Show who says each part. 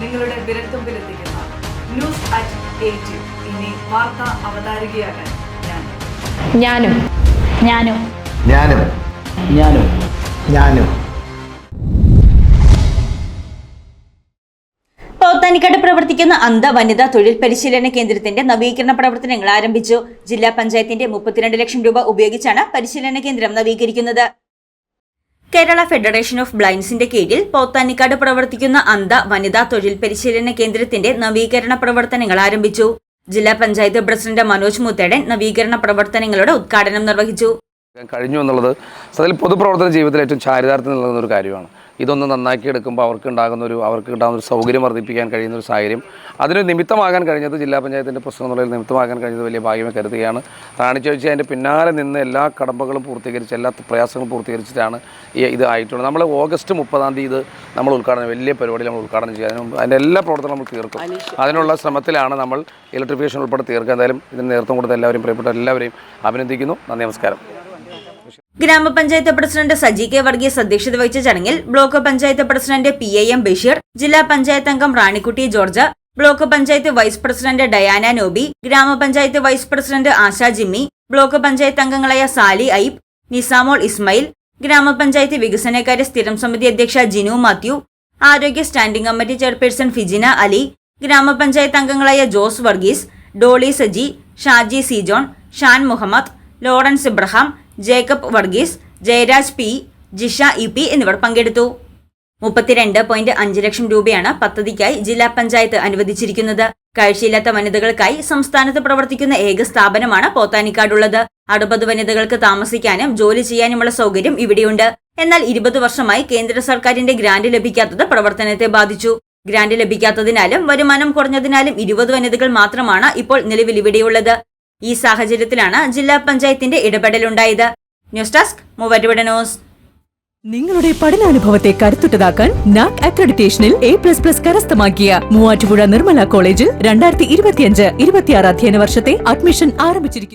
Speaker 1: നിങ്ങളുടെ വിരൽത്തുമ്പിലെത്തിക്കുന്ന news at 8. ഇനി വാർത്താ അവതാരികയാകാൻ
Speaker 2: ഞാനും ഞാനും
Speaker 3: ഞാനും ഞാനും ഞാനും
Speaker 4: പോത്താനിക്കാട് പ്രവർത്തിക്കുന്ന അന്ധ വനിതാ തൊഴിൽ പരിശീലന കേന്ദ്രത്തിന്റെ നവീകരണ പ്രവർത്തനങ്ങൾ ആരംഭിച്ചു. ജില്ലാ പഞ്ചായത്തിന്റെ 32 ലക്ഷം രൂപ ഉപയോഗിച്ചാണ് പരിശീലന കേന്ദ്രം നവീകരിക്കുന്നത്. കേരള ഫെഡറേഷൻ ഓഫ് ബ്ലൈൻഡ്സിന്റെ കീഴിൽ പോത്താനിക്കാട് പ്രവർത്തിക്കുന്ന അന്ധ വനിതാ തൊഴിൽ പരിശീലന കേന്ദ്രത്തിന്റെ നവീകരണ പ്രവർത്തനങ്ങൾ ആരംഭിച്ചു. ജില്ലാ പഞ്ചായത്ത് പ്രസിഡന്റ് മനോജ് മുത്തേടൻ നവീകരണ പ്രവർത്തനങ്ങളുടെ ഉദ്ഘാടനം നിർവഹിച്ചു.
Speaker 5: കഴിഞ്ഞു എന്നുള്ളത് അതിൽ പൊതുപ്രവർത്തന ജീവിതത്തിൽ ഏറ്റവും ചാരിതാർത്ഥ്യം നൽകുന്ന ഒരു കാര്യമാണ്. ഇതൊന്ന് നന്നാക്കിയെടുക്കുമ്പോൾ അവർക്ക് ഉണ്ടാകുന്ന ഒരു സൗകര്യം വർദ്ധിപ്പിക്കാൻ കഴിയുന്ന ഒരു സാഹചര്യം അതിന് നിമിത്തമാകാൻ കഴിഞ്ഞത് ജില്ലാ പഞ്ചായത്തിൻ്റെ പ്രശ്നം എന്നുള്ളതിൽ നിമിത്തമാകാൻ കഴിഞ്ഞത് വലിയ ഭാഗ്യമായി കരുതുകയാണ്. റാണി ചോദിച്ച അതിൻ്റെ പിന്നാലെ നിന്ന് എല്ലാ കടമ്പകളും പൂർത്തീകരിച്ച് എല്ലാ പ്രയാസങ്ങളും പൂർത്തീകരിച്ചിട്ടാണ് ഇത് ആയിട്ടുള്ളത്. നമ്മൾ ഓഗസ്റ്റ് 30 ഇത് നമ്മൾ വലിയ പരിപാടി നമ്മൾ ഉദ്ഘാടനം ചെയ്യാനും അതിൻ്റെ എല്ലാ പ്രവർത്തനവും നമ്മൾ തീർക്കും. അതിനുള്ള ശ്രമത്തിലാണ് നമ്മൾ ഇലക്ട്രിഫിക്കേഷൻ ഉൾപ്പെടെ തീർക്കുക. എന്തായാലും ഇതിന് നേതൃത്വം കൊടുത്ത എല്ലാവരെയും പ്രിയപ്പെട്ട എല്ലാവരെയും അഭിനന്ദിക്കുന്നു. നന്ദി, നമസ്കാരം.
Speaker 4: ഗ്രാമപഞ്ചായത്ത് പ്രസിഡന്റ് സജി കെ വർഗീസ് അധ്യക്ഷത വഹിച്ച ചടങ്ങിൽ block panchayat president PIM Basheer, ജില്ലാ പഞ്ചായത്ത് അംഗം Ranikutty George, block panchayat vice president Diana Noby, ഗ്രാമപഞ്ചായത്ത് vice president Asha Jimmy, block panchayat അംഗങ്ങളായ സാലി ഐബ്, നിസാമോൾ ഇസ്മായിൽ, ഗ്രാമപഞ്ചായത്ത് വികസനകാര്യ സ്ഥിരം സമിതി അധ്യക്ഷ ജിനു മാത്യു, ആരോഗ്യ standing committee chairperson Fijina Ali, ഗ്രാമപഞ്ചായത്ത് അംഗങ്ങളായ Jose Varghese, Dolly Saji, Shaji C John, Shan Muhammad, Lawrence Ibrahim, Jacob Varghese, Jayaraj P, Jisha EP എന്നിവർ പങ്കെടുത്തു. 32.5 ലക്ഷം രൂപയാണ് പദ്ധതിക്കായി ജില്ലാ പഞ്ചായത്ത് അനുവദിച്ചിരിക്കുന്നത്. കാഴ്ചയില്ലാത്ത വനിതകൾക്കായി സംസ്ഥാനത്ത് പ്രവർത്തിക്കുന്ന ഏക സ്ഥാപനമാണ് പോത്താനിക്കാടുള്ളത്. 60 വനിതകൾക്ക് താമസിക്കാനും ജോലി ചെയ്യാനുമുള്ള സൗകര്യം ഇവിടെയുണ്ട്. എന്നാൽ 20 വർഷമായി കേന്ദ്ര സർക്കാരിന്റെ ഗ്രാന്റ് ലഭിക്കാത്തത് പ്രവർത്തനത്തെ ബാധിച്ചു. ഗ്രാന്റ് ലഭിക്കാത്തതിനാലും വരുമാനം കുറഞ്ഞതിനാലും 20 വനിതകൾ മാത്രമാണ് ഇപ്പോൾ നിലവിൽ ഇവിടെയുള്ളത്. ഈ സാഹചര്യത്തിലാണ് ജില്ലാ പഞ്ചായത്തിന്റെ ഇടപെടലുണ്ടായത്. News desk Muvattupuzha news.
Speaker 6: നിങ്ങളുടെ പഠനാനുഭവത്തെ കരുത്തുറ്റതാക്കാൻ നാക് അക്രഡിറ്റേഷനിൽ A++ കരസ്ഥമാക്കിയ മൂവാറ്റുപുഴ നിർമ്മല കോളേജിൽ 2025-26 അധ്യയന വർഷത്തെ അഡ്മിഷൻ ആരംഭിച്ചിരിക്കുന്നു.